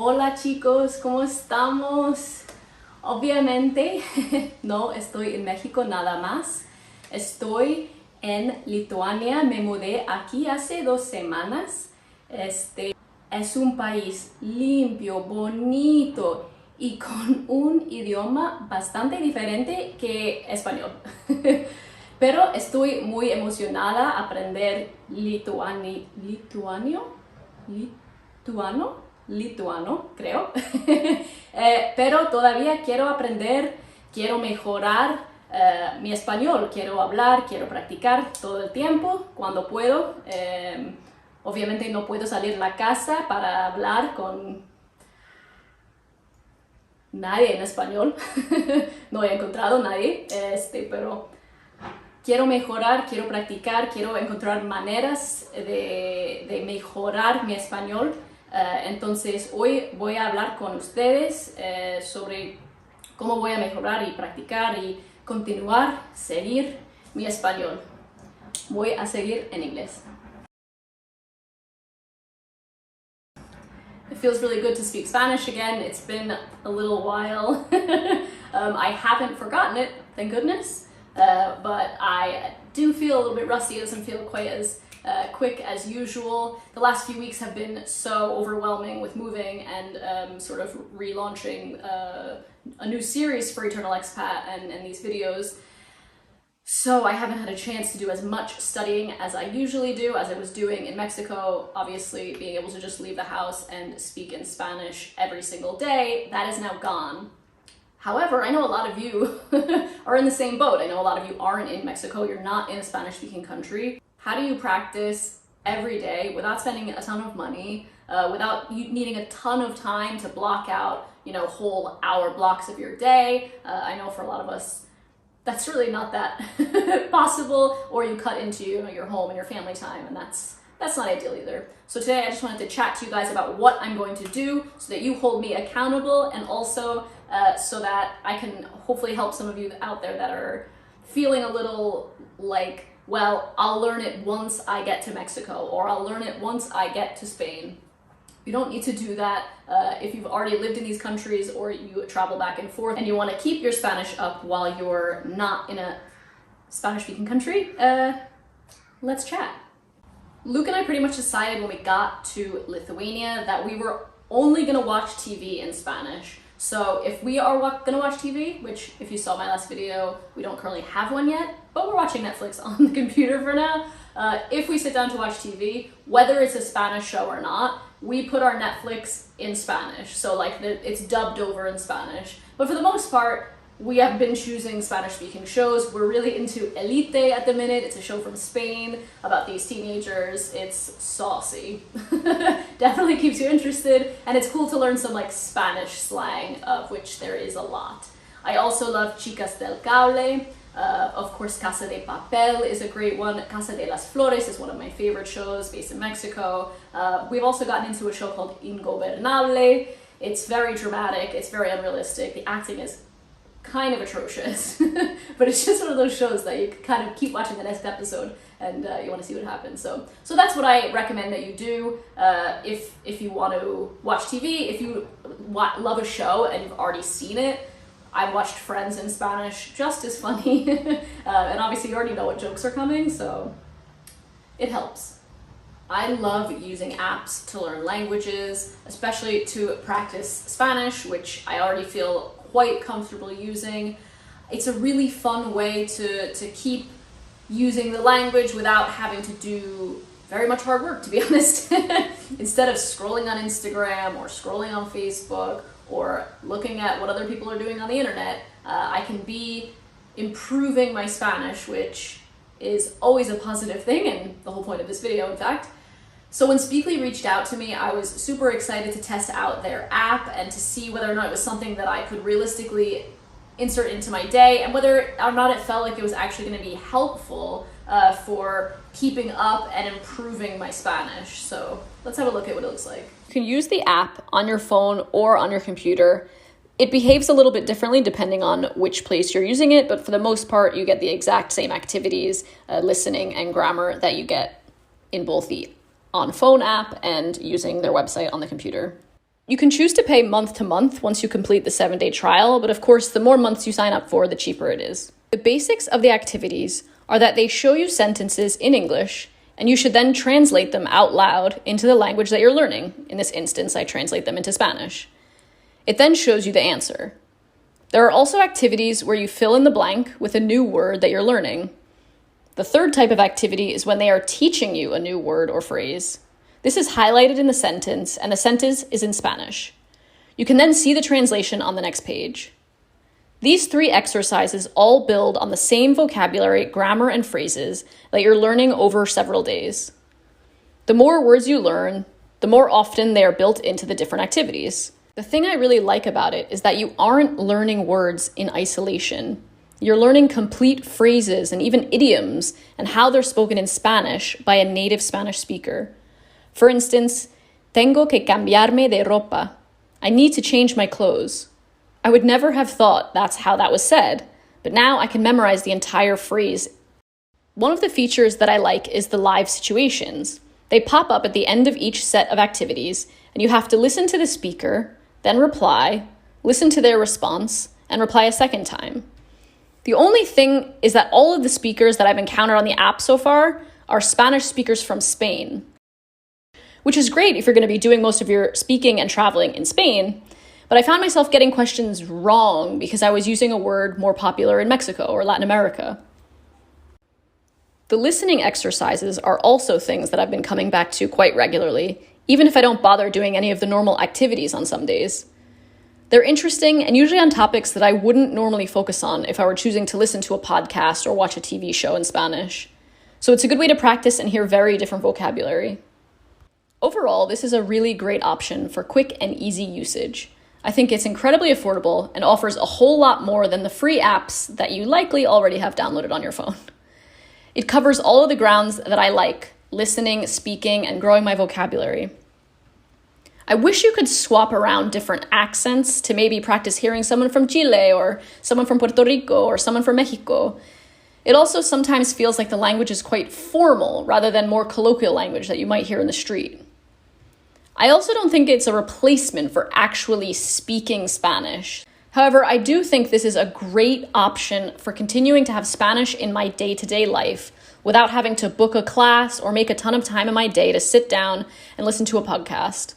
Hola chicos, ¿cómo estamos? Obviamente no estoy en México nada más. Estoy en Lituania. Me mudé aquí hace 2 semanas. Es un país limpio, bonito y con un idioma bastante diferente que español. Pero estoy muy emocionada a aprender lituano, creo. Pero todavía quiero aprender, quiero mejorar mi español, quiero hablar, quiero practicar todo el tiempo, cuando puedo. Obviamente no puedo salir de la casa para hablar con nadie en español. No he encontrado nadie, pero quiero mejorar, quiero practicar, quiero encontrar maneras de mejorar mi español. Entonces hoy voy a hablar con ustedes sobre cómo voy a mejorar y practicar y continuar, seguir mi español. Voy a seguir en inglés. It feels really good to speak Spanish again. It's been a little while. I haven't forgotten it, thank goodness. But I do feel a little bit rusty. It doesn't feel quite as quick as usual. The last few weeks have been so overwhelming with moving and sort of relaunching a new series for Eternal Expat and these videos. So I haven't had a chance to do as much studying as I usually do, as I was doing in Mexico. Obviously, being able to just leave the house and speak in Spanish every single day, that is now gone. However, I know a lot of you are in the same boat. I know a lot of you aren't in Mexico. You're not in a Spanish-speaking country. How do you practice every day without spending a ton of money, without you needing a ton of time to block out, whole hour blocks of your day? I know for a lot of us, that's really not that possible, or you cut into your home and your family time, and that's not ideal either. So today I just wanted to chat to you guys about what I'm going to do so that you hold me accountable, and also so that I can hopefully help some of you out there that are feeling a little like, well, I'll learn it once I get to Mexico, or I'll learn it once I get to Spain. You don't need to do that if you've already lived in these countries or you travel back and forth and you want to keep your Spanish up while you're not in a Spanish-speaking country. Let's chat. Luke and I pretty much decided when we got to Lithuania that we were only going to watch TV in Spanish. So if we are going to watch TV, which if you saw my last video, we don't currently have one yet, but we're watching Netflix on the computer for now. If we sit down to watch TV, whether it's a Spanish show or not, we put our Netflix in Spanish. So it's dubbed over in Spanish. But for the most part, we have been choosing Spanish-speaking shows. We're really into Elite at the minute. It's a show from Spain about these teenagers. It's saucy. Definitely keeps you interested, and it's cool to learn some Spanish slang, of which there is a lot. I also love Chicas del Cable. Of course, Casa de Papel is a great one. Casa de las Flores is one of my favorite shows based in Mexico. We've also gotten into a show called Ingobernable. It's very dramatic, it's very unrealistic. The acting is kind of atrocious, but it's just one of those shows that you kind of keep watching the next episode and you want to see what happens. So that's what I recommend that you do if you want to watch TV. If you love a show and you've already seen it, I watched Friends in Spanish, just as funny. And obviously you already know what jokes are coming, so it helps. I love using apps to learn languages, especially to practice Spanish, which I already feel quite comfortable using. It's a really fun way to keep using the language without having to do very much hard work, to be honest. Instead of scrolling on Instagram or scrolling on Facebook or looking at what other people are doing on the internet, I can be improving my Spanish, which is always a positive thing, and the whole point of this video, in fact. So when Speakly reached out to me, I was super excited to test out their app and to see whether or not it was something that I could realistically insert into my day, and whether or not it felt like it was actually going to be helpful for keeping up and improving my Spanish. So let's have a look at what it looks like. You can use the app on your phone or on your computer. It behaves a little bit differently depending on which place you're using it, but for the most part, you get the exact same activities, listening and grammar that you get in both the on phone app and using their website on the computer. You can choose to pay month to month once you complete the 7-day trial, but of course, the more months you sign up for, the cheaper it is. The basics of the activities are that they show you sentences in English, and you should then translate them out loud into the language that you're learning. In this instance, I translate them into Spanish. It then shows you the answer. There are also activities where you fill in the blank with a new word that you're learning. The third type of activity is when they are teaching you a new word or phrase. This is highlighted in the sentence, and the sentence is in Spanish. You can then see the translation on the next page. These 3 exercises all build on the same vocabulary, grammar, and phrases that you're learning over several days. The more words you learn, the more often they are built into the different activities. The thing I really like about it is that you aren't learning words in isolation. You're learning complete phrases and even idioms and how they're spoken in Spanish by a native Spanish speaker. For instance, tengo que cambiarme de ropa. I need to change my clothes. I would never have thought that's how that was said, but now I can memorize the entire phrase. One of the features that I like is the live situations. They pop up at the end of each set of activities, and you have to listen to the speaker, then reply, listen to their response, and reply a second time. The only thing is that all of the speakers that I've encountered on the app so far are Spanish speakers from Spain, which is great if you're going to be doing most of your speaking and traveling in Spain, but I found myself getting questions wrong because I was using a word more popular in Mexico or Latin America. The listening exercises are also things that I've been coming back to quite regularly, even if I don't bother doing any of the normal activities on some days. They're interesting and usually on topics that I wouldn't normally focus on if I were choosing to listen to a podcast or watch a TV show in Spanish. So it's a good way to practice and hear very different vocabulary. Overall, this is a really great option for quick and easy usage. I think it's incredibly affordable and offers a whole lot more than the free apps that you likely already have downloaded on your phone. It covers all of the grounds that I like: listening, speaking, and growing my vocabulary. I wish you could swap around different accents to maybe practice hearing someone from Chile or someone from Puerto Rico or someone from Mexico. It also sometimes feels like the language is quite formal rather than more colloquial language that you might hear in the street. I also don't think it's a replacement for actually speaking Spanish. However, I do think this is a great option for continuing to have Spanish in my day-to-day life without having to book a class or make a ton of time in my day to sit down and listen to a podcast.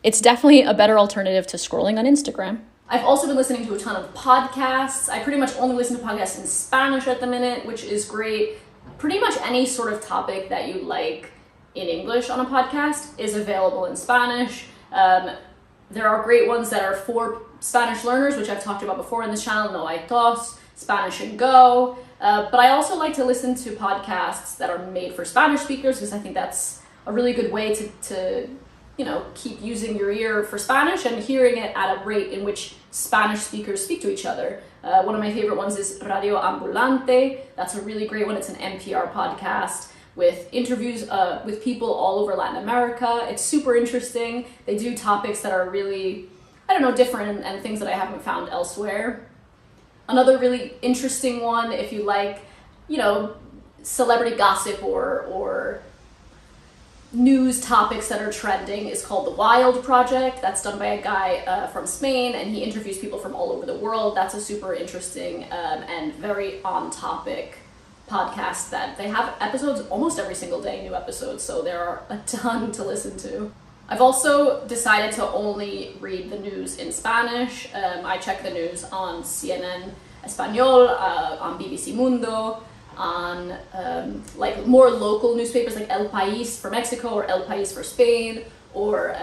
It's definitely a better alternative to scrolling on Instagram. I've also been listening to a ton of podcasts. I pretty much only listen to podcasts in Spanish at the minute, which is great. Pretty much any sort of topic that you like in English on a podcast is available in Spanish. There are great ones that are for Spanish learners, which I've talked about before in this channel, No Hay Tos, Spanish and Go. But I also like to listen to podcasts that are made for Spanish speakers because I think that's a really good way to keep using your ear for Spanish and hearing it at a rate in which Spanish speakers speak to each other. One of my favorite ones is Radio Ambulante. That's a really great one. It's an NPR podcast with interviews with people all over Latin America. It's super interesting. They do topics that are really, different and things that I haven't found elsewhere. Another really interesting one, if you like, celebrity gossip or news topics that are trending, is called The Wild Project. That's done by a guy from Spain, and he interviews people from all over the world. That's a super interesting and very on-topic podcast that they have episodes almost every single day, new episodes, so there are a ton to listen to. I've also decided to only read the news in Spanish. I check the news on CNN Español, on BBC Mundo, on more local newspapers like El País for Mexico or El País for Spain, or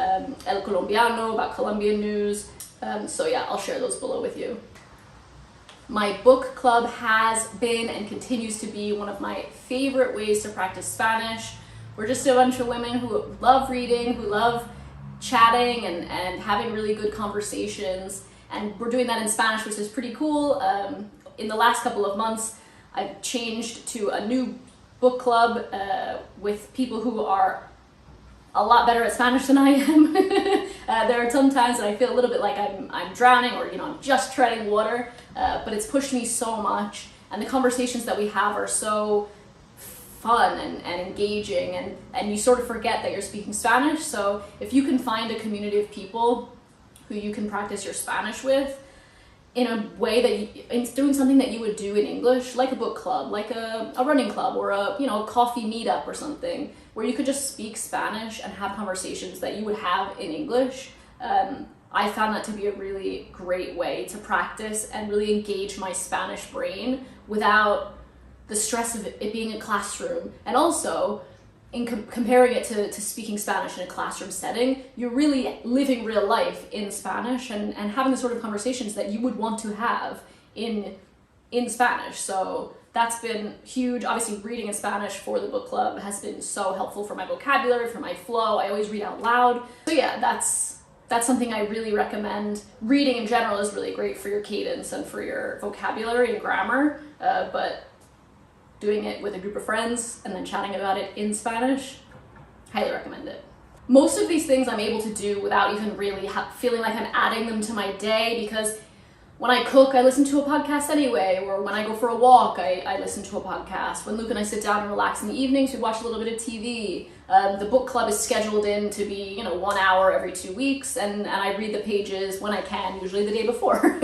El Colombiano about Colombian news. I'll share those below with you. My book club has been and continues to be one of my favorite ways to practice Spanish. We're just a bunch of women who love reading, who love chatting and having really good conversations. And we're doing that in Spanish, which is pretty cool. In the last couple of months, I've changed to a new book club with people who are a lot better at Spanish than I am. There are some times that I feel a little bit like I'm drowning or I'm just treading water, but it's pushed me so much, and the conversations that we have are so fun and engaging, and you sort of forget that you're speaking Spanish. So if you can find a community of people who you can practice your Spanish with in a way that it's doing something that you would do in English, like a book club, like a running club, or a coffee meetup or something, where you could just speak Spanish and have conversations that you would have in English. I found that to be a really great way to practice and really engage my Spanish brain without the stress of it being a classroom. And also, in comparing it to speaking Spanish in a classroom setting, you're really living real life in Spanish and having the sort of conversations that you would want to have in Spanish. So that's been huge. Obviously, reading in Spanish for the book club has been so helpful for my vocabulary, for my flow. I always read out loud. So yeah, that's something I really recommend. Reading in general is really great for your cadence and for your vocabulary and grammar, but doing it with a group of friends and then chatting about it in Spanish, highly recommend it. Most of these things I'm able to do without even really feeling like I'm adding them to my day, because when I cook, I listen to a podcast anyway, or when I go for a walk, I listen to a podcast. When Luke and I sit down and relax in the evenings, we watch a little bit of TV. The book club is scheduled in to be 1 hour every 2 weeks, and I read the pages when I can, usually the day before.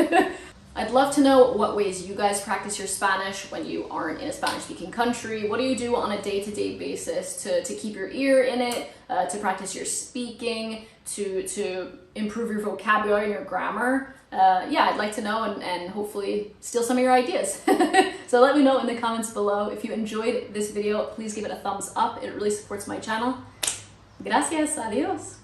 I'd love to know what ways you guys practice your Spanish when you aren't in a Spanish-speaking country. What do you do on a day-to-day basis to keep your ear in it, to practice your speaking, to improve your vocabulary and your grammar? Yeah, I'd like to know and hopefully steal some of your ideas. So let me know in the comments below. If you enjoyed this video, please give it a thumbs up. It really supports my channel. Gracias, adios.